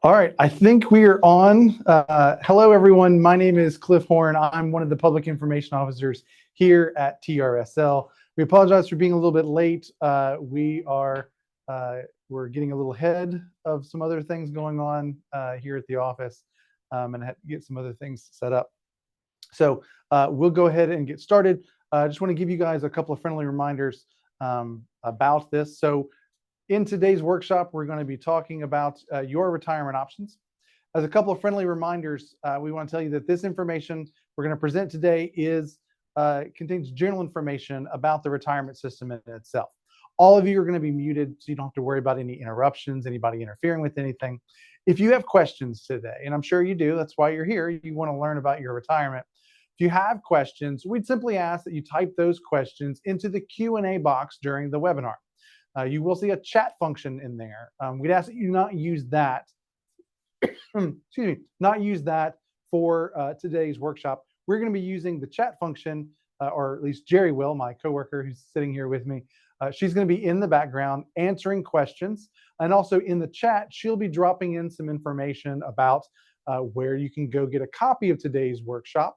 All right, I think we are on. Hello, everyone. My name is Cliff Horn. I'm one of the public information officers here at TRSL. We apologize for being a little bit late. We're getting a little ahead of some other things going on here at the office, and had to get some other things set up. So we'll go ahead and get started. I just want to give you guys a couple of friendly reminders about this. So in today's workshop, we're going to be talking about your retirement options. As a couple of friendly reminders, we want to tell you that this information we're going to present today contains general information about the retirement system in itself. All of you are going to be muted, so you don't have to worry about any interruptions, anybody interfering with anything. If you have questions today, and I'm sure you do, that's why you're here, you want to learn about your retirement. If you have questions, we'd simply ask that you type those questions into the Q&A box during the webinar. You will see a chat function in there. We'd ask that you not use that, not use that for today's workshop. We're going to be using the chat function, or at least Jerry will, my coworker who's sitting here with me. She's going to be in the background answering questions. And also in the chat, she'll be dropping in some information about where you can go get a copy of today's workshop.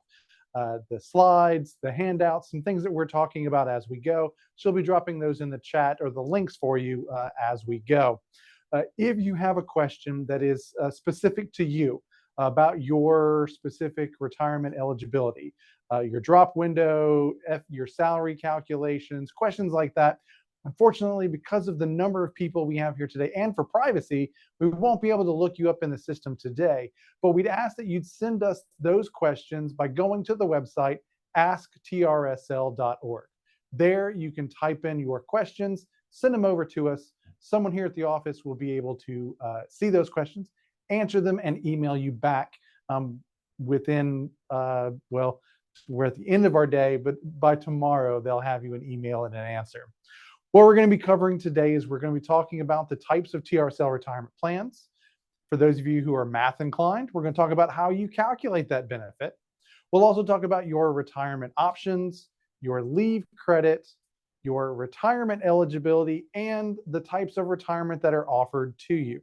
The slides, the handouts, some things that we're talking about as we go. She'll be dropping those in the chat or the links for you as we go. If you have a question that is specific to you about your specific retirement eligibility, your drop window, your salary calculations, questions like that, unfortunately, because of the number of people we have here today and for privacy, we won't be able to look you up in the system today. But we'd ask that you'd send us those questions by going to the website, asktrsl.org. There you can type in your questions, send them over to us. Someone here at the office will be able to see those questions, answer them, and email you back within, well, we're at the end of our day, but by tomorrow, they'll have you an email and an answer. What we're going to be covering today is we're going to be talking about the types of TRSL retirement plans. For those of you who are math inclined, we're going to talk about how you calculate that benefit. We'll also talk about your retirement options, your leave credit, your retirement eligibility, and the types of retirement that are offered to you.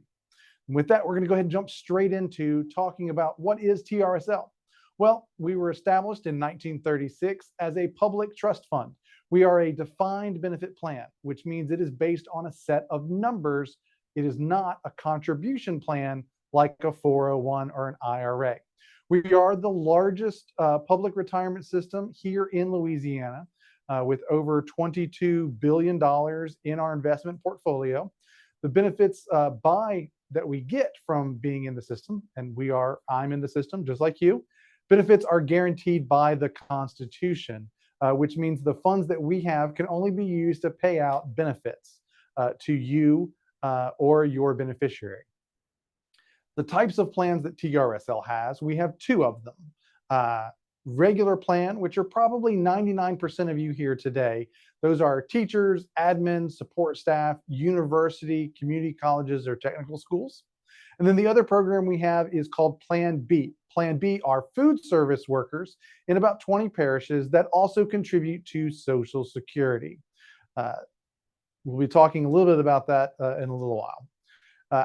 And with that, we're going to go ahead and jump straight into talking about what is TRSL. Well, we were established in 1936 as a public trust fund. We are a defined benefit plan, which means it is based on a set of numbers. It is not a contribution plan like a 401 or an IRA. We are the largest public retirement system here in Louisiana with over $22 billion in our investment portfolio. The benefits that we get from being in the system, and I'm in the system just like you, benefits are guaranteed by the Constitution. Which means the funds that we have can only be used to pay out benefits to you or your beneficiary. The types of plans that TRSL has, we have two of them. Regular plan, which are probably 99% of you here today. Those are teachers, admins, support staff, university, community colleges, or technical schools. And then the other program we have is called Plan B. Plan B are food service workers in about 20 parishes that also contribute to Social Security. We'll be talking a little bit about that in a little while.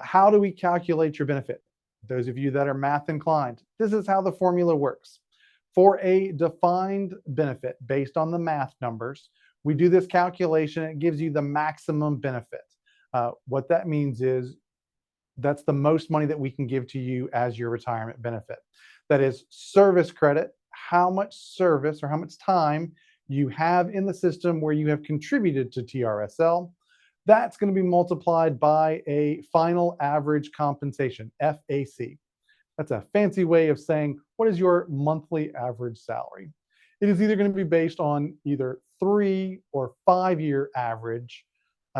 How do we calculate your benefit? Those of you that are math inclined, this is how the formula works. For a defined benefit based on the math numbers, we do this calculation. It gives you the maximum benefit. What that means is that's the most money that we can give to you as your retirement benefit. That is service credit, how much service or how much time you have in the system where you have contributed to TRSL. That's going to be multiplied by a final average compensation, FAC. That's a fancy way of saying, what is your monthly average salary? It is either going to be based on either 3 or 5 year average,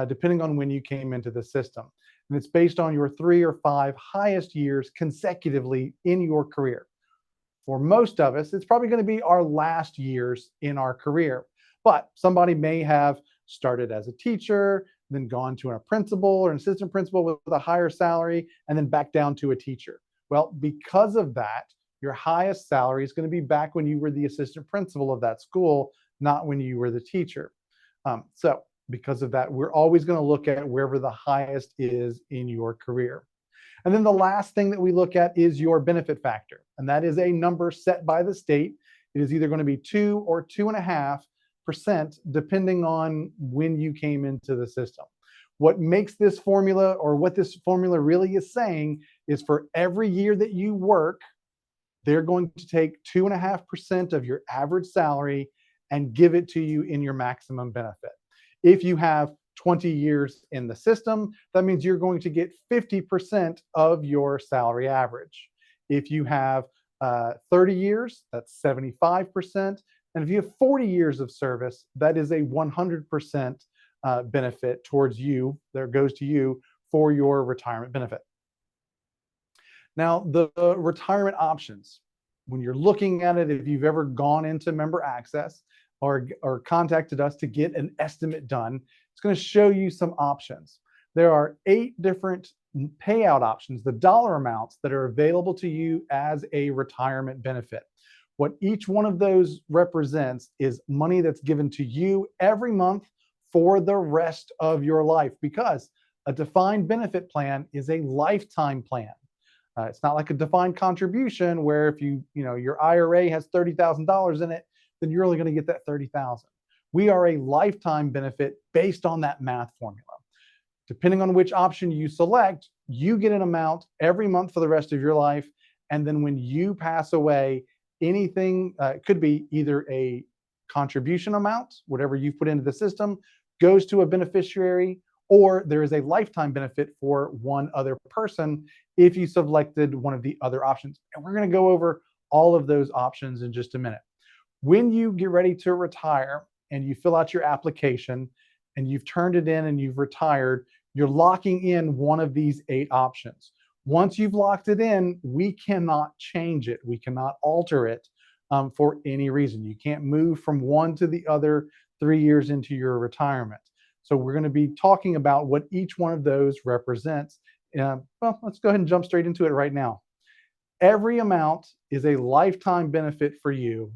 depending on when you came into the system. And it's based on your 3 or 5 highest years consecutively in your career. For most of us, it's probably going to be our last years in our career. But somebody may have started as a teacher, then gone to a principal or an assistant principal with a higher salary, and then back down to a teacher. Well, because of that, your highest salary is going to be back when you were the assistant principal of that school, not when you were the teacher. Because of that, we're always going to look at wherever the highest is in your career. And then the last thing that we look at is your benefit factor. And that is a number set by the state. It is either going to be 2 or 2.5%, depending on when you came into the system. What makes this formula, or what this formula really is saying, is for every year that you work, they're going to take 2.5% of your average salary and give it to you in your maximum benefit. If you have 20 years in the system, that means you're going to get 50% of your salary average. If you have 30 years, that's 75%. And if you have 40 years of service, that is a 100% benefit towards you, that goes to you for your retirement benefit. Now, the retirement options, when you're looking at it, if you've ever gone into member access or contacted us to get an estimate done, it's going to show you some options. There are 8 different payout options, the dollar amounts that are available to you as a retirement benefit. What each one of those represents is money that's given to you every month for the rest of your life, because a defined benefit plan is a lifetime plan. It's not like a defined contribution where if your IRA has $30,000 in it, then you're only going to get that $30,000. We are a lifetime benefit based on that math formula. Depending on which option you select, you get an amount every month for the rest of your life. And then when you pass away, anything, it could be either a contribution amount, whatever you've put into the system, goes to a beneficiary, or there is a lifetime benefit for one other person if you selected one of the other options. And we're going to go over all of those options in just a minute. When you get ready to retire and you fill out your application and you've turned it in and you've retired, you're locking in one of these 8 options. Once you've locked it in, we cannot change it. We cannot alter it for any reason. You can't move from one to the other 3 years into your retirement. So we're going to be talking about what each one of those represents. Well, let's go ahead and jump straight into it right now. Every amount is a lifetime benefit for you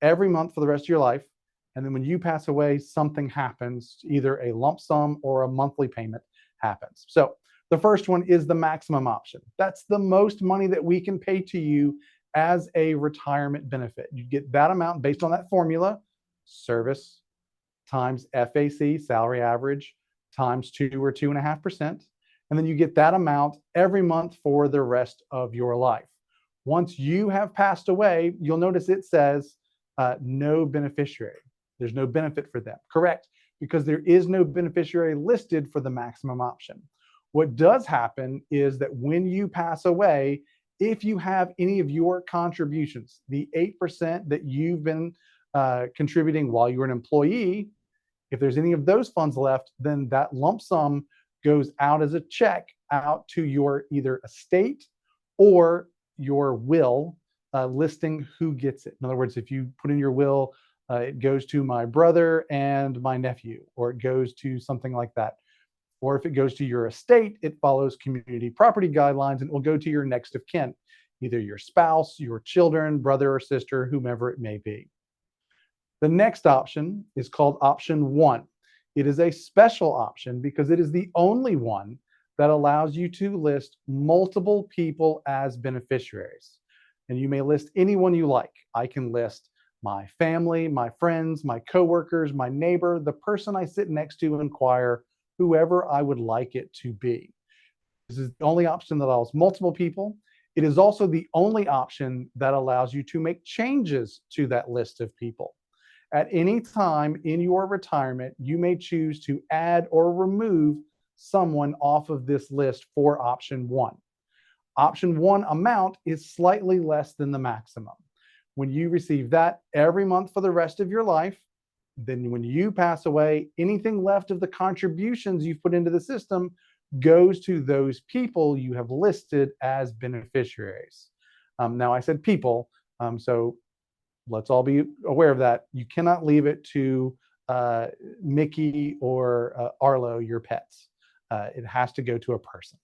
every month for the rest of your life. And then when you pass away, something happens, either a lump sum or a monthly payment happens. So the first one is the maximum option. That's the most money that we can pay to you as a retirement benefit. You get that amount based on that formula, service times FAC, salary average, times 2 or 2.5%. And then you get that amount every month for the rest of your life. Once you have passed away, you'll notice it says no beneficiary. There's no benefit for them. Correct, because there is no beneficiary listed for the maximum option. What does happen is that when you pass away, if you have any of your contributions, the 8% that you've been contributing while you were an employee, if there's any of those funds left, then that lump sum goes out as a check out to your either estate or your will, listing who gets it. In other words, if you put in your will, it goes to my brother and my nephew, or it goes to something like that. Or if it goes to your estate, it follows community property guidelines and it will go to your next of kin, either your spouse, your children, brother or sister, whomever it may be. The next option is called option 1. It is a special option because it is the only one that allows you to list multiple people as beneficiaries. And you may list anyone you like. I can list my family, my friends, my coworkers, my neighbor, the person I sit next to and inquire, whoever I would like it to be. This is the only option that allows multiple people. It is also the only option that allows you to make changes to that list of people. At any time in your retirement, you may choose to add or remove someone off of this list for option 1. Option 1 amount is slightly less than the maximum. When you receive that every month for the rest of your life, then when you pass away, anything left of the contributions you've put into the system goes to those people you have listed as beneficiaries. Now I said people, so let's all be aware of that. You cannot leave it to Mickey or Arlo, your pets. It has to go to a person.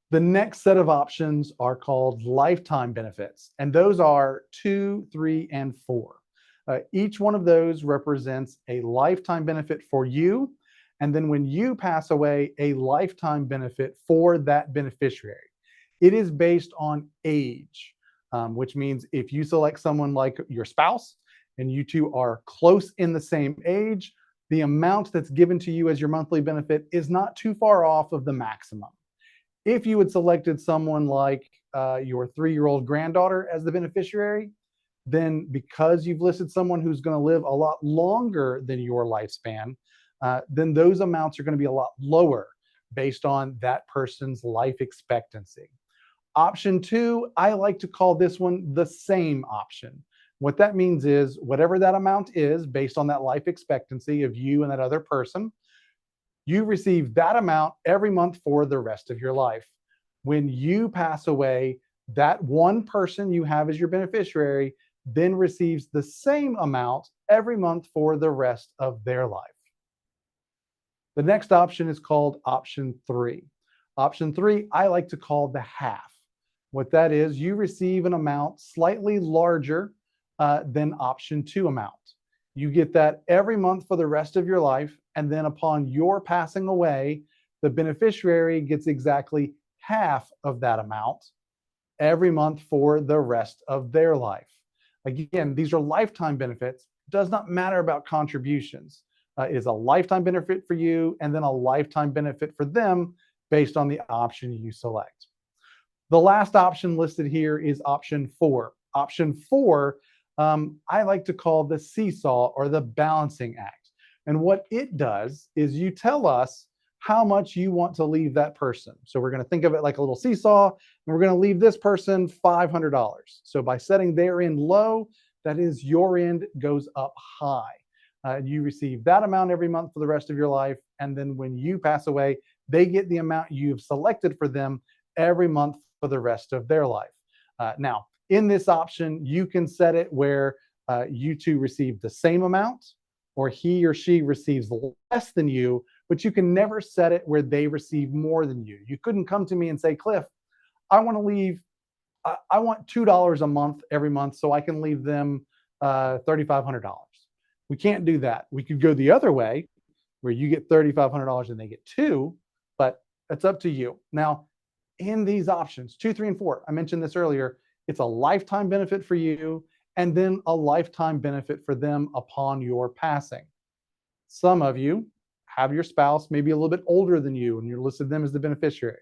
The next set of options are called lifetime benefits, and those are 2, 3, and 4. Each one of those represents a lifetime benefit for you, And then when you pass away, a lifetime benefit for that beneficiary. It is based on age, which means if you select someone like your spouse and you two are close in the same age, the amount that's given to you as your monthly benefit is not too far off of the maximum. If you had selected someone like your 3-year-old granddaughter as the beneficiary, then because you've listed someone who's going to live a lot longer than your lifespan, then those amounts are going to be a lot lower based on that person's life expectancy. Option 2, I like to call this one the same option. What that means is whatever that amount is based on that life expectancy of you and that other person, you receive that amount every month for the rest of your life. When you pass away, that one person you have as your beneficiary then receives the same amount every month for the rest of their life. The next option is called option 3. Option 3, I like to call the half. What that is, you receive an amount slightly larger than option 2 amount. You get that every month for the rest of your life, and then upon your passing away, the beneficiary gets exactly half of that amount every month for the rest of their life. Again, these are lifetime benefits. It does not matter about contributions. It is a lifetime benefit for you and then a lifetime benefit for them based on the option you select. The last option listed here is option 4. Option 4, I like to call the seesaw or the balancing act. And what it does is you tell us how much you want to leave that person. So we're going to think of it like a little seesaw, and we're going to leave this person $500. So by setting their end low, that is your end goes up high. You receive that amount every month for the rest of your life. And then when you pass away, they get the amount you've selected for them every month for the rest of their life. Now, in this option, you can set it where you two receive the same amount, or he or she receives less than you, but you can never set it where they receive more than you. You couldn't come to me and say, Cliff, I want to leave, I want $2 a month every month so I can leave them $3,500. We can't do that. We could go the other way where you get $3,500 and they get $2, but it's up to you. Now, in these options, 2, 3, and 4, I mentioned this earlier, it's a lifetime benefit for you and then a lifetime benefit for them upon your passing. Some of you have your spouse maybe a little bit older than you and you're listed them as the beneficiary.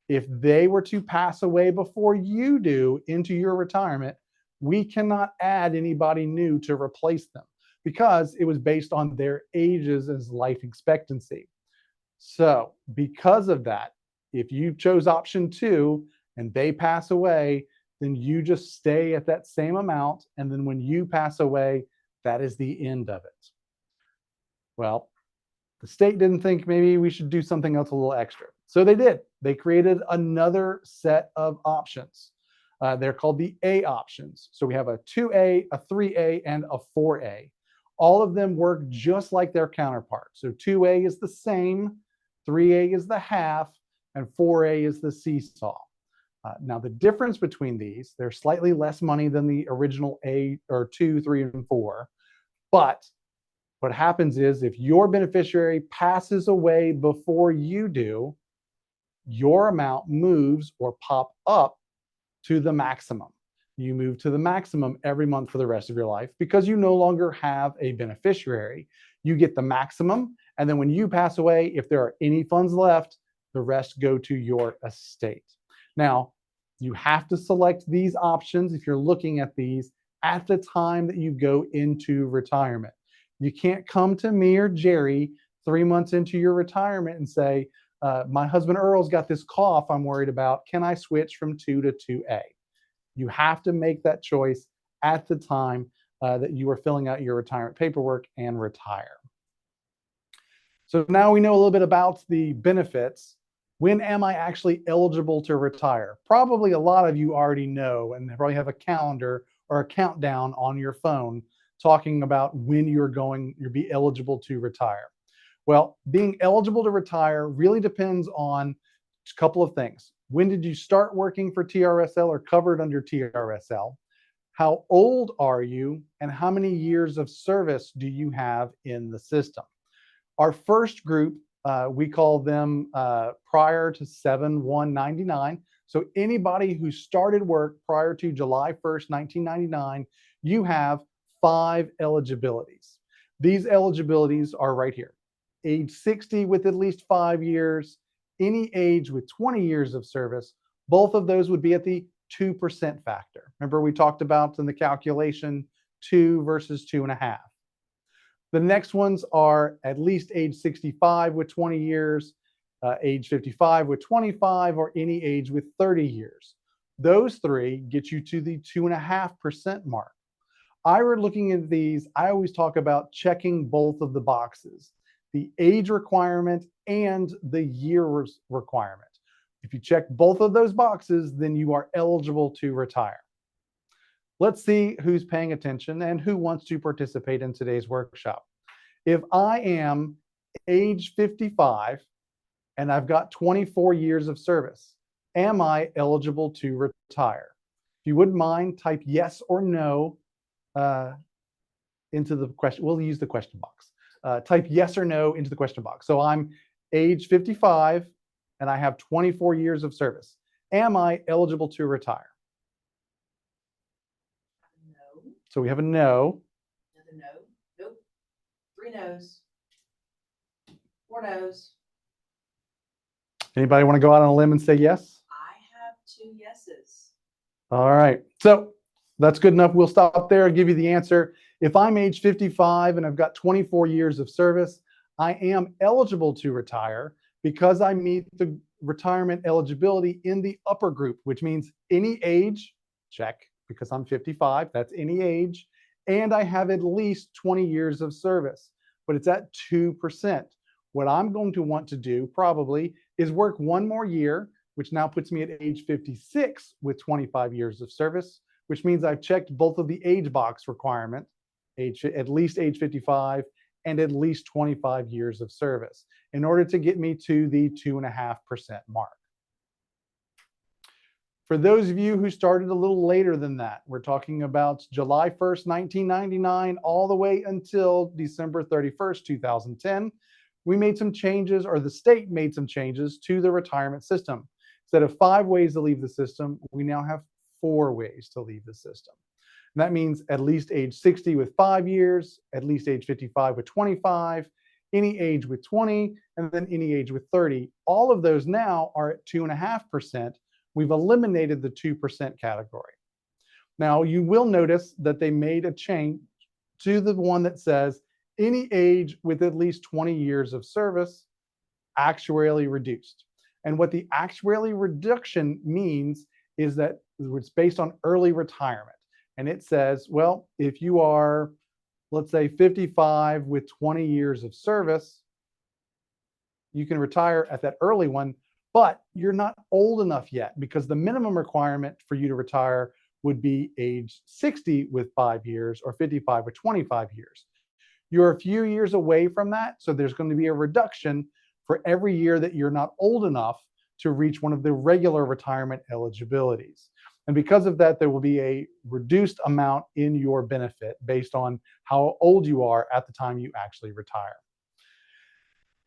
If they were to pass away before you do into your retirement, we cannot add anybody new to replace them because it was based on their ages as life expectancy. So because of that, if you chose option 2 and they pass away, then you just stay at that same amount. And then when you pass away, that is the end of it. Well, the state didn't think maybe we should do something else a little extra. So they did. They created another set of options. They're called the A options. So we have a 2A, a 3A, and a 4A. All of them work just like their counterparts. So 2A is the same, 3A is the half, and 4A is the seesaw. Now the difference between these, they're slightly less money than the original A or 2, 3, and 4. But what happens is if your beneficiary passes away before you do, your amount moves or pop up to the maximum. You move to the maximum every month for the rest of your life because you no longer have a beneficiary. You get the maximum, and then when you pass away, if there are any funds left, the rest go to your estate. Now, you have to select these options if you're looking at these at the time that you go into retirement. You can't come to me or Jerry 3 months into your retirement and say, my husband Earl's got this cough I'm worried about. Can I switch from 2 to 2A? You have to make that choice at the time that you are filling out your retirement paperwork and retire. So now we know a little bit about the benefits. When am I actually eligible to retire? Probably a lot of you already know and probably have a calendar or a countdown on your phone talking about when you'll be eligible to retire. Well, being eligible to retire really depends on a couple of things. When did you start working for TRSL or covered under TRSL? How old are you? And how many years of service do you have in the system? Our first group, we call them prior to 7/1/99. So anybody who started work prior to July 1st, 1999, you have 5 eligibilities. These eligibilities are right here. Age 60 with at least 5 years, any age with 20 years of service. Both of those would be at the 2% factor. Remember we talked about in the calculation 2 versus 2.5. The next ones are at least age 65 with 20 years, age 55 with 25, or any age with 30 years. Those three get you to the 2.5% mark. Looking at these, I always talk about checking both of the boxes, the age requirement and the year requirement. If you check both of those boxes, then you are eligible to retire. Let's see who's paying attention and who wants to participate in today's workshop. If I am age 55 and I've got 24 years of service, am I eligible to retire? If you wouldn't mind, type yes or no into the question. We'll use the question box. Type yes or no into the question box. So I'm age 55 and I have 24 years of service. Am I eligible to retire? No. So we have a no. Another no. Nope. 3 no's. 4 no's. Anybody want to go out on a limb and say yes? I have 2 yeses. All right. So that's good enough. We'll stop there and give you the answer. If I'm age 55 and I've got 24 years of service, I am eligible to retire because I meet the retirement eligibility in the upper group, which means any age, check, because I'm 55, that's any age, and I have at least 20 years of service, but it's at 2%. What I'm going to want to do probably is work one more year, which now puts me at age 56 with 25 years of service, which means I've checked both of the age box requirement, at least age 55 and at least 25 years of service in order to get me to the 2.5% mark. For those of you who started a little later than that, we're talking about July 1st, 1999, all the way until December 31st, 2010, we made some changes, or the state made some changes to the retirement system. Instead of 5 ways to leave the system, we now have 4 ways to leave the system. And that means at least age 60 with 5 years, at least age 55 with 25, any age with 20, and then any age with 30. All of those now are at 2.5%. We've eliminated the 2% category. Now, you will notice that they made a change to the one that says any age with at least 20 years of service, actuarially reduced. And what the actuarially reduction means is that it's based on early retirement. And it says, well, if you are, let's say 55 with 20 years of service, you can retire at that early one, but you're not old enough yet because the minimum requirement for you to retire would be age 60 with 5 years or 55 with 25 years. You're a few years away from that, so there's going to be a reduction for every year that you're not old enough to reach one of the regular retirement eligibilities. And because of that, there will be a reduced amount in your benefit based on how old you are at the time you actually retire.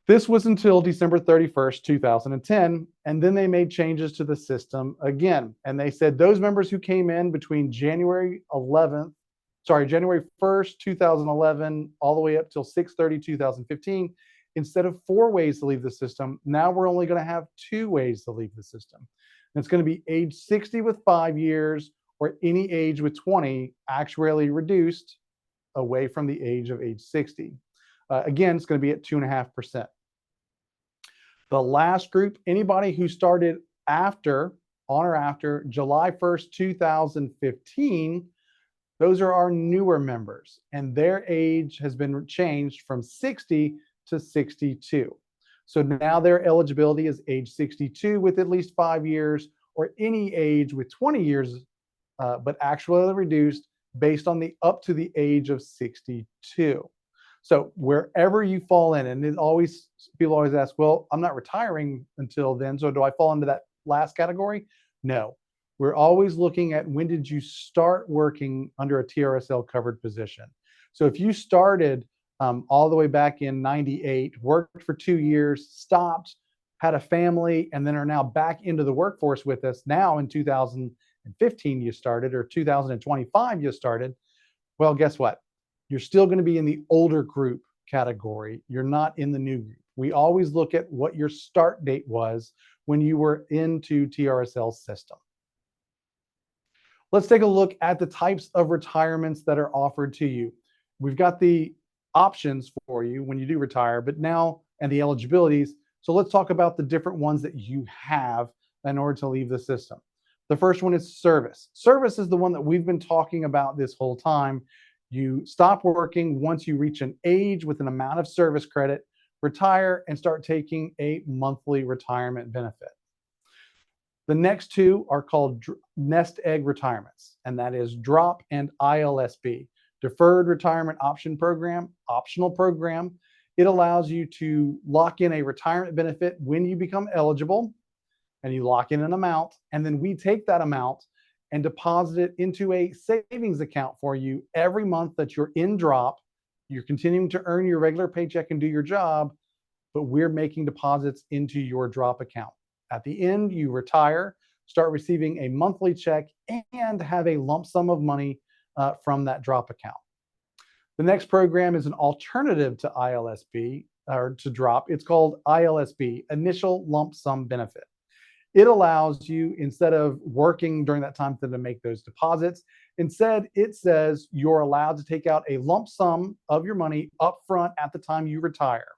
This was until December 31st, 2010, and then they made changes to the system again. And they said those members who came in between January 1st, 2011, all the way up till 6/30/2015, instead of 4 ways to leave the system, now we're only going to have 2 ways to leave the system. And it's going to be age 60 with 5 years or any age with 20, actuarially reduced away from the age of age 60. Again, it's going to be at 2.5%. The last group, anybody who started on or after July 1st, 2015, those are our newer members, and their age has been changed from 60 to 62. So now their eligibility is age 62 with at least 5 years or any age with 20 years, but actually reduced based on up to the age of 62. So wherever you fall in, and people always ask, well, I'm not retiring until then, so do I fall into that last category? No. We're always looking at when did you start working under a TRSL covered position. So if you started all the way back in 98, worked for 2 years, stopped, had a family, and then are now back into the workforce with us. Now in 2015 you started, or 2025 you started. Well, guess what? You're still going to be in the older group category. You're not in the new group. We always look at what your start date was when you were into TRSL's system. Let's take a look at the types of retirements that are offered to you. We've got the options for you when you do retire, but now, and the eligibilities. So let's talk about the different ones that you have in order to leave the system. The first one is service. Service is the one that we've been talking about this whole time. You stop working once you reach an age with an amount of service credit, retire, and start taking a monthly retirement benefit. The next two are called nest egg retirements, and that is DROP and ILSB, Deferred Retirement Option Program, optional program. It allows you to lock in a retirement benefit when you become eligible, and you lock in an amount, and then we take that amount and deposit it into a savings account for you every month that you're in DROP. You're continuing to earn your regular paycheck and do your job, but we're making deposits into your DROP account. At the end, you retire, start receiving a monthly check, and have a lump sum of money from that DROP account. The next program is an alternative to ILSB, or to DROP. It's called ILSB, Initial Lump Sum Benefit. It allows you, instead of working during that time to make those deposits, instead it says you're allowed to take out a lump sum of your money upfront at the time you retire.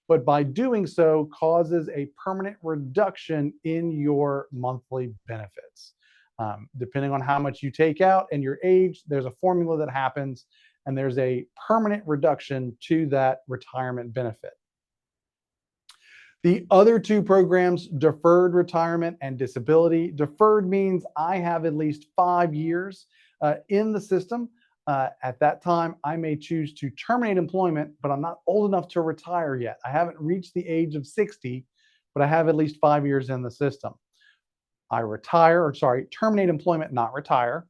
But by doing so causes a permanent reduction in your monthly benefits. Depending on how much you take out and your age, there's a formula that happens, and there's a permanent reduction to that retirement benefit. The other two programs, deferred retirement and disability. Deferred means I have at least 5 years in the system. At that time, I may choose to terminate employment, but I'm not old enough to retire yet. I haven't reached the age of 60, but I have at least 5 years in the system. I terminate employment, not retire.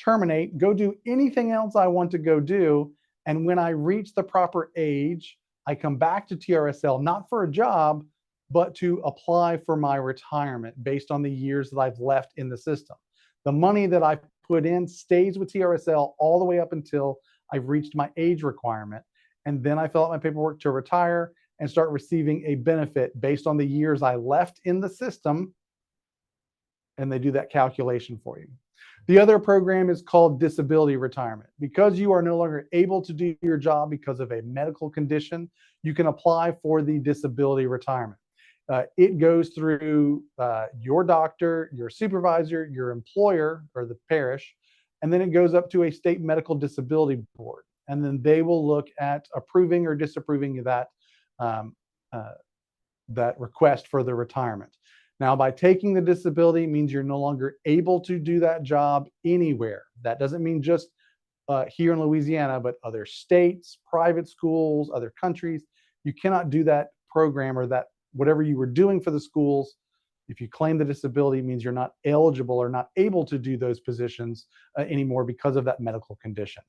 Terminate, go do anything else I want to go do. And when I reach the proper age, I come back to TRSL, not for a job, but to apply for my retirement based on the years that I've left in the system. The money that I put in stays with TRSL all the way up until I've reached my age requirement. And then I fill out my paperwork to retire and start receiving a benefit based on the years I left in the system. And they do that calculation for you. The other program is called disability retirement. Because you are no longer able to do your job because of a medical condition, you can apply for the disability retirement. It goes through your doctor, your supervisor, your employer, or the parish, and then it goes up to a state medical disability board. And then they will look at approving or disapproving that, that request for the retirement. Now, by taking the disability means you're no longer able to do that job anywhere. That doesn't mean just here in Louisiana, but other states, private schools, other countries. You cannot do that program or that whatever you were doing for the schools. If you claim the disability, it means you're not eligible or not able to do those positions anymore because of that medical condition.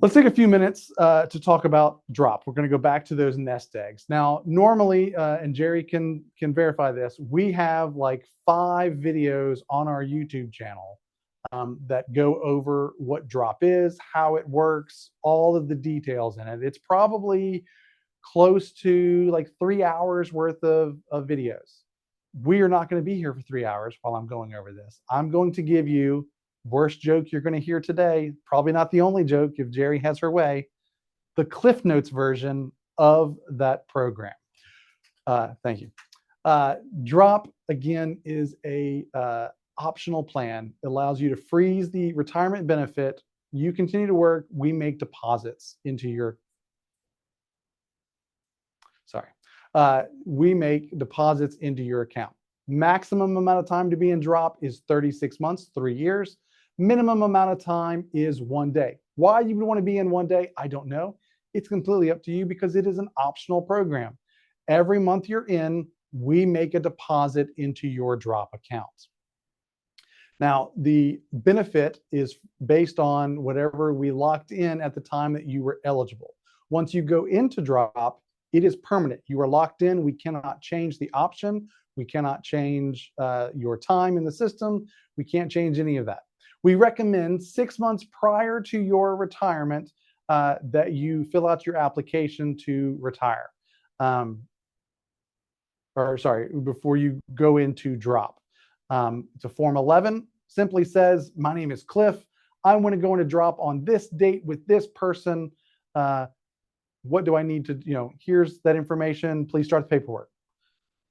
Let's take a few minutes to talk about DROP. We're going to go back to those nest eggs. Now, normally, and Jerry can verify this, we have like 5 videos on our YouTube channel that go over what DROP is, how it works, all of the details in it. It's probably close to like 3 hours worth of videos. We are not going to be here for 3 hours while I'm going over this. I'm going to give you worst joke you're going to hear today, probably not the only joke if Jerry has her way, the Cliff Notes version of that program. Thank you. DROP, again, is a optional plan. It allows you to freeze the retirement benefit. You continue to work, we make deposits into your, we make deposits into your account. Maximum amount of time to be in DROP is 36 months, 3 years. Minimum amount of time is 1 day. Why you would want to be in 1 day, I don't know. It's completely up to you because it is an optional program. Every month you're in, we make a deposit into your DROP account. Now, the benefit is based on whatever we locked in at the time that you were eligible. Once you go into drop, it is permanent. You are locked in. We cannot change the option. We cannot change your time in the system. We can't change any of that. We recommend 6 months prior to your retirement that you fill out your application to retire. Or sorry, before you go into drop. It's a Form 11, simply says, my name is Cliff. I want to go into drop on this date with this person. What do I need to, here's that information. Please start the paperwork.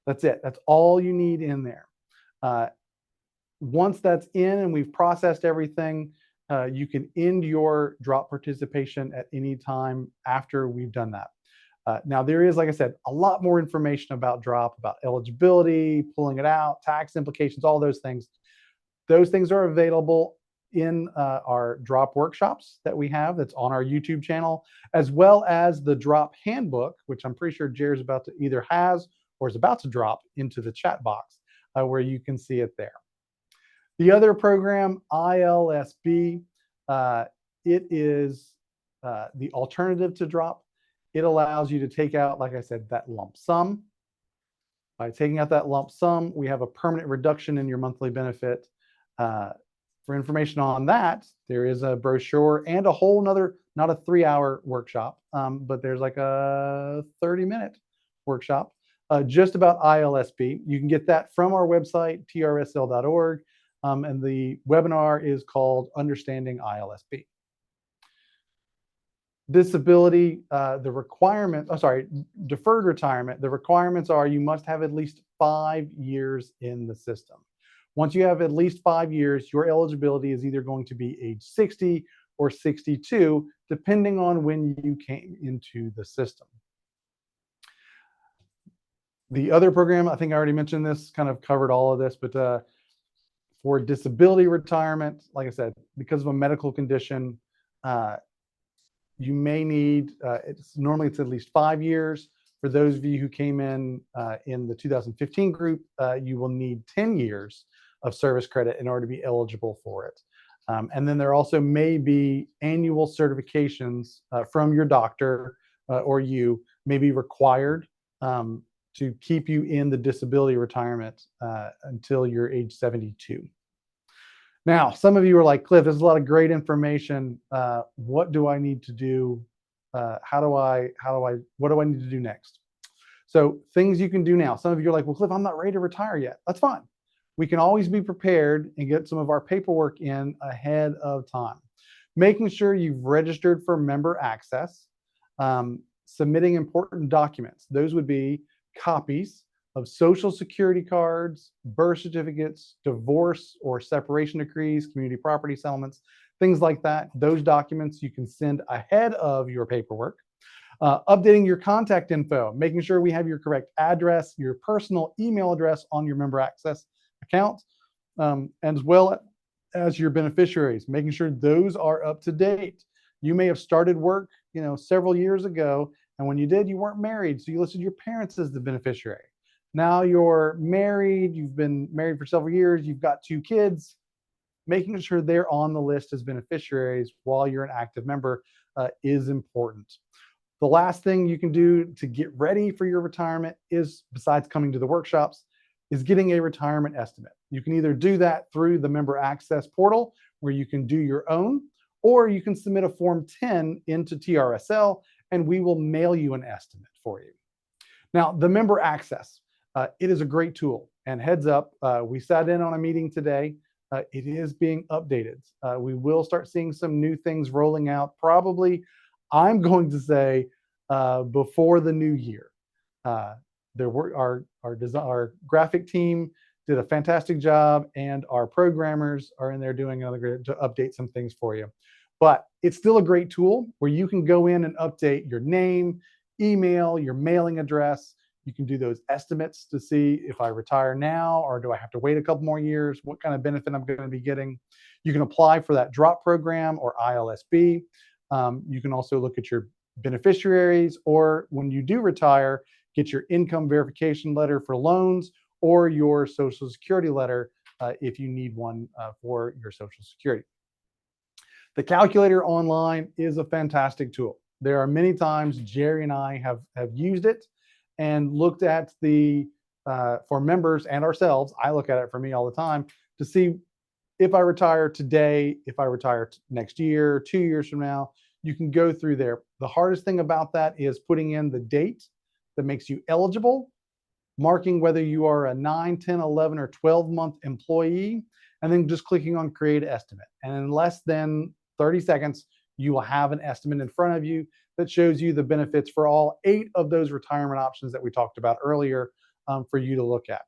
That's it. That's all you need in there. Once that's in and we've processed everything, you can end your drop participation at any time after we've done that. Now, there is, like I said, a lot more information about drop, about eligibility, pulling it out, tax implications, all those things. Those things are available in our drop workshops that we have that's on our YouTube channel, as well as the drop handbook, which I'm pretty sure Jerry's about to either has or is about to drop into the chat box where you can see it there. The other program, ILSB, it is the alternative to drop. It allows you to take out, like I said, that lump sum. By taking out that lump sum, we have a permanent reduction in your monthly benefit. For information on that, there is a brochure and a whole nother, not a 3-hour workshop, but there's like a 30-minute workshop just about ILSB. You can get that from our website, trsl.org, and the webinar is called Understanding ILSB. Disability, the requirement, deferred retirement, the requirements are you must have at least 5 years in the system. Once you have at least 5 years, your eligibility is either going to be age 60 or 62, depending on when you came into the system. The other program, I think I already mentioned this, kind of covered all of this, but for disability retirement, like I said, because of a medical condition, you may need, normally it's at least 5 years. For those of you who came in the 2015 group, you will need 10 years of service credit in order to be eligible for it. And then there also may be annual certifications from your doctor or you may be required to keep you in the disability retirement until you're age 72. Now, some of you are like, Cliff, there's a lot of great information. What do I need to do? What do I need to do next? So things you can do now. Some of you are like, well, Cliff, I'm not ready to retire yet. That's fine. We can always be prepared and get some of our paperwork in ahead of time. Making sure you've registered for member access, submitting important documents. Those would be copies of social security cards, birth certificates, divorce or separation decrees, community property settlements, things like that. Those documents you can send ahead of your paperwork. Updating your contact info, making sure we have your correct address, your personal email address on your member access account, as well as your beneficiaries, making sure those are up to date. You may have started work, several years ago, and when you did, you weren't married, so you listed your parents as the beneficiary. Now you're married, you've been married for several years, you've got 2 kids, making sure they're on the list as beneficiaries while you're an active member is important. The last thing you can do to get ready for your retirement is, besides coming to the workshops, is getting a retirement estimate. You can either do that through the member access portal where you can do your own, or you can submit a Form 10 into TRSL and we will mail you an estimate for you. Now, the member access, it is a great tool, and heads up, we sat in on a meeting today. It is being updated. We will start seeing some new things rolling out, probably, I'm going to say, before the new year. Our graphic team did a fantastic job, and our programmers are in there doing another great to update some things for you. But it's still a great tool where you can go in and update your name, email, your mailing address. You can do those estimates to see if I retire now or do I have to wait a couple more years, what kind of benefit I'm going to be getting. You can apply for that drop program or ILSB. You can also look at your beneficiaries, or when you do retire, get your income verification letter for loans or your Social Security letter if you need one for your Social Security. The calculator online is a fantastic tool. There are many times Jerry and I have used it and looked at the, for members and ourselves, I look at it for me all the time to see if I retire today, if I retire next year, 2 years from now, you can go through there. The hardest thing about that is putting in the date that makes you eligible, marking whether you are a 9, 10, 11, or 12-month employee, and then just clicking on create estimate. And in less than 30 seconds, you will have an estimate in front of you that shows you the benefits for all 8 of those retirement options that we talked about earlier for you to look at.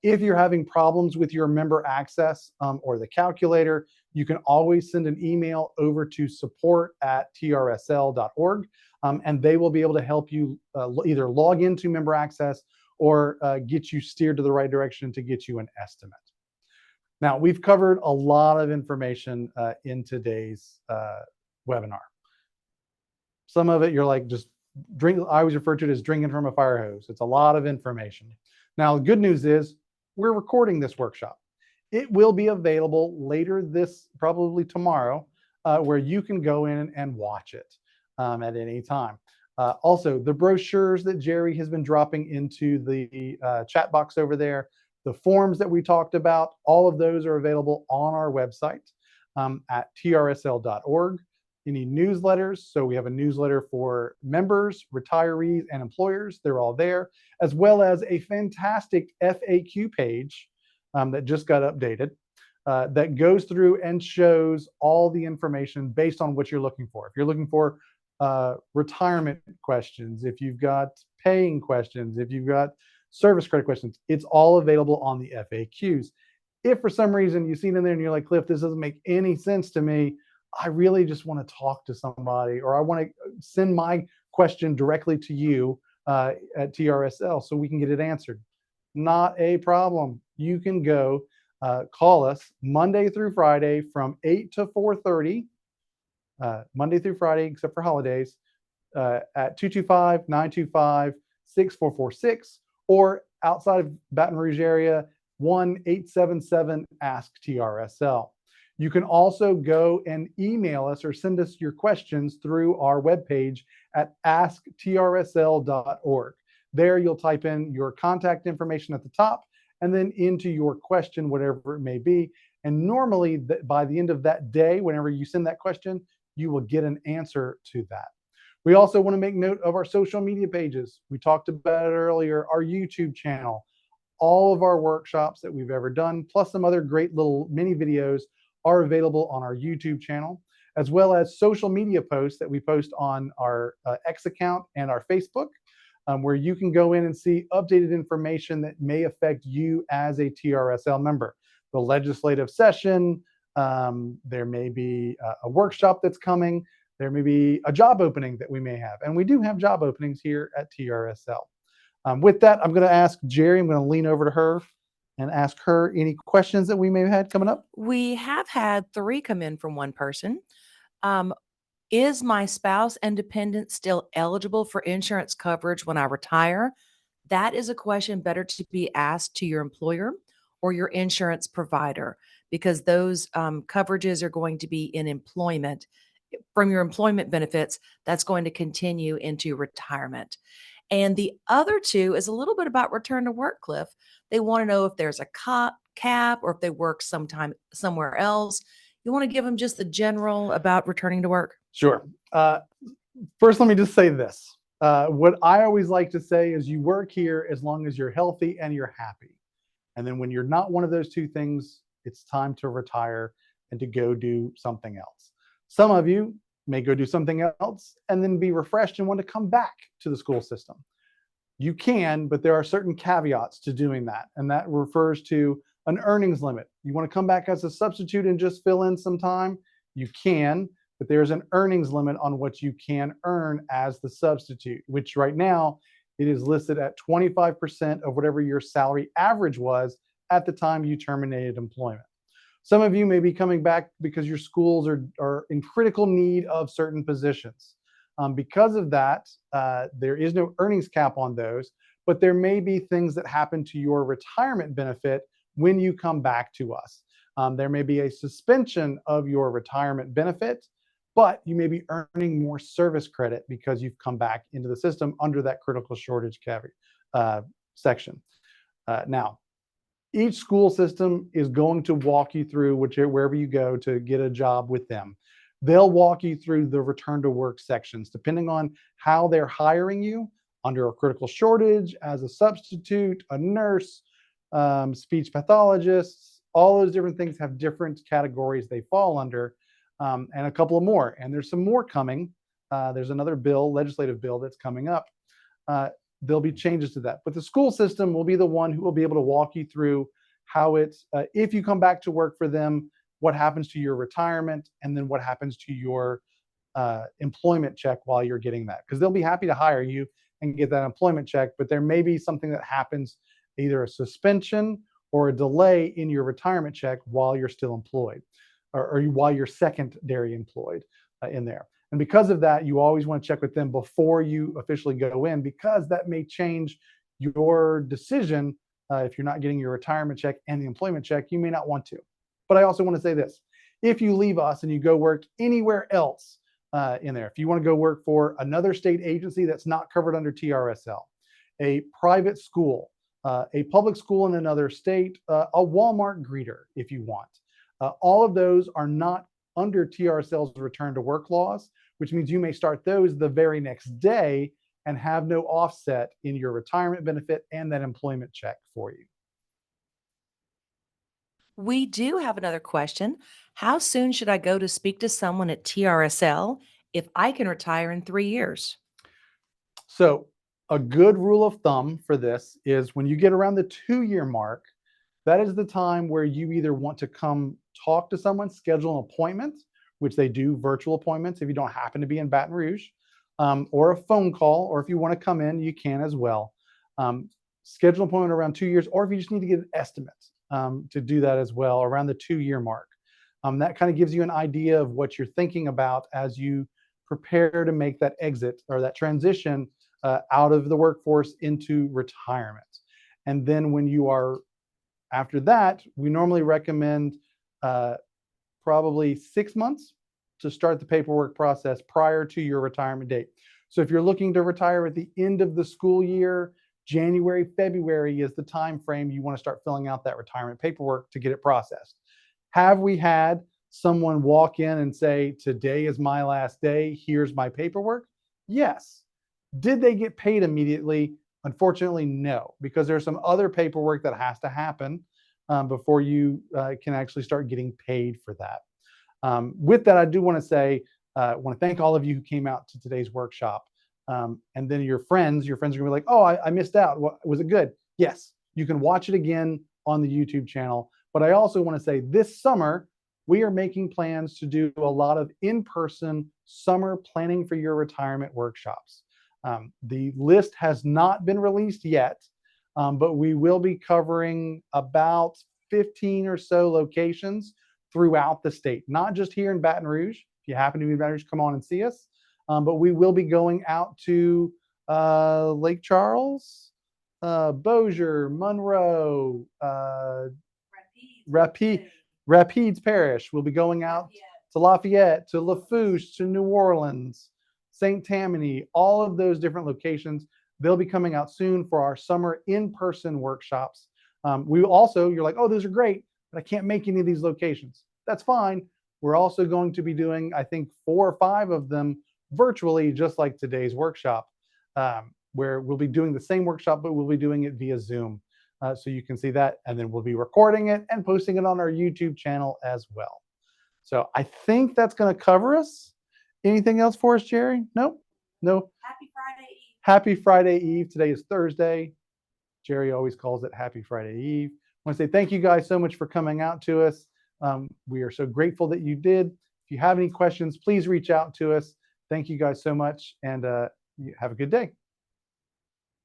If you're having problems with your member access or the calculator, you can always send an email over to support@trsl.org, and they will be able to help you either log into member access or get you steered to the right direction to get you an estimate. Now, we've covered a lot of information in today's webinar. Some of it you're like, just drink. I always refer to it as drinking from a fire hose. It's a lot of information. Now, the good news is we're recording this workshop. It will be available later probably tomorrow, where you can go in and watch it at any time. Also, the brochures that Jerry has been dropping into the chat box over there, the forms that we talked about, all of those are available on our website at trsl.org. Any newsletters, so we have a newsletter for members, retirees, and employers. They're all there, as well as a fantastic FAQ page that just got updated that goes through and shows all the information based on what you're looking for. If you're looking for retirement questions, if you've got paying questions, if you've got service credit questions, it's all available on the FAQs. If for some reason you see it in there and you're like, Cliff, this doesn't make any sense to me, I really just want to talk to somebody, or I want to send my question directly to you at TRSL so we can get it answered. Not a problem. You can go call us Monday through Friday from 8 to 4:30, Monday through Friday, except for holidays, at 225-925-6446, or outside of Baton Rouge area, 1-877-ASK-TRSL. You can also go and email us or send us your questions through our webpage at asktrsl.org. There you'll type in your contact information at the top and then into your question, whatever it may be. And normally by the end of that day, whenever you send that question, you will get an answer to that. We also want to make note of our social media pages. We talked about it earlier, our YouTube channel. All of our workshops that we've ever done, plus some other great little mini videos, are available on our YouTube channel, as well as social media posts that we post on our X account and our Facebook, where you can go in and see updated information that may affect you as a TRSL member. The legislative session, there may be a workshop that's coming, there may be a job opening that we may have, and we do have job openings here at TRSL. With that, I'm going to ask Jerry, I'm going to lean over to her and ask her any questions that we may have had coming up. We have had 3 come in from one person. Is my spouse and dependent still eligible for insurance coverage when I retire? That is a question better to be asked to your employer or your insurance provider, because those coverages are going to be in employment. From your employment benefits, that's going to continue into retirement. And the other 2 is a little bit about return to work, Cliff. They want to know if there's a cap or if they work sometime somewhere else. You want to give them just the general about returning to work? Sure. First, let me just say this. What I always like to say is you work here as long as you're healthy and you're happy. And then when you're not one of those 2 things, it's time to retire and to go do something else. Some of you may go do something else and then be refreshed and want to come back to the school system. You can, but there are certain caveats to doing that. And that refers to an earnings limit. You want to come back as a substitute and just fill in some time? You can, but there's an earnings limit on what you can earn as the substitute, which right now it is listed at 25% of whatever your salary average was at the time you terminated employment. Some of you may be coming back because your schools are in critical need of certain positions. Because of that, there is no earnings cap on those, but there may be things that happen to your retirement benefit when you come back to us. There may be a suspension of your retirement benefit, but you may be earning more service credit because you've come back into the system under that critical shortage section. Now, each school system is going to walk you through wherever you go to get a job with them. They'll walk you through the return to work sections, depending on how they're hiring you under a critical shortage, as a substitute, a nurse, speech pathologists. All those different things have different categories they fall under, and a couple of more. And there's some more coming. There's another legislative bill that's coming up. There'll be changes to that. But the school system will be the one who will be able to walk you through how it's, if you come back to work for them, what happens to your retirement, and then what happens to your employment check while you're getting that. Because they'll be happy to hire you and get that employment check, but there may be something that happens, either a suspension or a delay in your retirement check while you're still employed, or while you're secondary employed in there. And because of that, you always want to check with them before you officially go in, because that may change your decision. If you're not getting your retirement check and the employment check, you may not want to. But I also want to say this: if you leave us and you go work anywhere else in there, if you want to go work for another state agency that's not covered under TRSL, a private school, a public school in another state, a Walmart greeter, if you want, all of those are not under TRSL's return to work laws, which means you may start those the very next day and have no offset in your retirement benefit and that employment check for you. We do have another question. How soon should I go to speak to someone at TRSL if I can retire in 3 years? So a good rule of thumb for this is when you get around the 2-year mark, that is the time where you either want to come talk to someone, schedule an appointment, which they do virtual appointments if you don't happen to be in Baton Rouge, or a phone call, or if you want to come in, you can as well. Schedule an appointment around 2 years, or if you just need to get an estimate, to do that as well around the 2-year mark. That kind of gives you an idea of what you're thinking about as you prepare to make that exit or that transition out of the workforce into retirement. And then when you are after that, we normally recommend probably 6 months to start the paperwork process prior to your retirement date. So if you're looking to retire at the end of the school year, January, February is the time frame you want to start filling out that retirement paperwork to get it processed. Have we had someone walk in and say, today is my last day, here's my paperwork? Yes. Did they get paid immediately? Unfortunately, no, because there's some other paperwork that has to happen before you can actually start getting paid for that. With that, I do want to say, I want to thank all of you who came out to today's workshop. And then your friends are going to be like, oh, I missed out. Was it good? Yes, you can watch it again on the YouTube channel. But I also want to say this summer, we are making plans to do a lot of in-person summer planning for your retirement workshops. The list has not been released yet, but we will be covering about 15 or so locations throughout the state, not just here in Baton Rouge. If you happen to be in Baton Rouge, come on and see us. But we will be going out to Lake Charles, Bossier, Monroe, Rapides Parish. We'll be going out to Lafayette, to Lafourche, to New Orleans, St. Tammany, all of those different locations. They'll be coming out soon for our summer in-person workshops. We also, you're like, oh, those are great, but I can't make any of these locations. That's fine. We're also going to be doing, I think, 4 or 5 of them virtually, just like today's workshop, where we'll be doing the same workshop, but we'll be doing it via Zoom. So you can see that, and then we'll be recording it and posting it on our YouTube channel as well. So I think that's going to cover us. Anything else for us, Jerry? Nope. No. Happy Friday Eve. Happy Friday Eve. Today is Thursday. Jerry always calls it Happy Friday Eve. I want to say thank you guys so much for coming out to us. We are so grateful that you did. If you have any questions, please reach out to us. Thank you guys so much, and you have a good day.